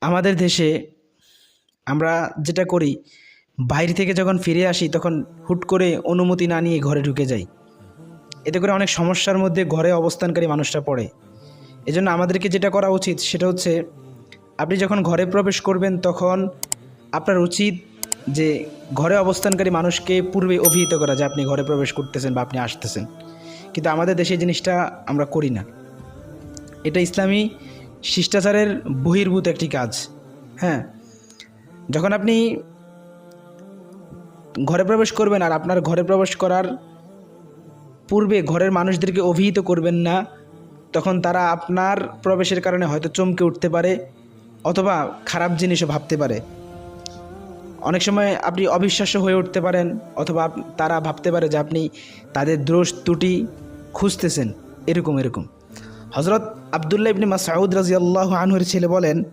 আমাদের দেশে আমরা যেটা করি, বাইরে থেকে যখন ফিরে আসি তখন হুট করে অনুমতি না নিয়ে ঘরে ঢুকে যাই। এতে করে অনেক সমস্যার মধ্যে ঘরে অবস্থানকারী মানুষরা পড়ে। এজন্য আমাদেরকে যেটা করা উচিত সেটা হচ্ছে, আপনি যখন ঘরে প্রবেশ করবেন তখন আপনার উচিত যে ঘরে অবস্থানকারী মানুষকে পূর্বে অভিহিত করা যে আপনি ঘরে প্রবেশ করতেছেন বা আপনি আসতেছেন। কিন্তু আমাদের দেশে এই জিনিসটা আমরা করি না। এটা ইসলামী শিষ্টাচারের বহির্ভূত একটি কাজ। হ্যাঁ, যখন আপনি ঘরে প্রবেশ করবেন আর আপনার ঘরে প্রবেশ করার পূর্বে ঘরের মানুষদেরকে অভিহিত করবেন না, তখন তারা আপনার প্রবেশের কারণে হয়তো চমকে উঠতে পারে অথবা খারাপ জিনিসও ভাবতে পারে। অনেক সময় আপনি অবিশ্বাস্য হয়ে উঠতে পারেন অথবা তারা ভাবতে পারে যে আপনি তাদের দোষ ত্রুটি খুঁজতেছেন। এরকম হযরত আব্দুল্লাহ ইবনে মাসউদ রাদিয়াল্লাহু আনহুর ছেলে বলেন,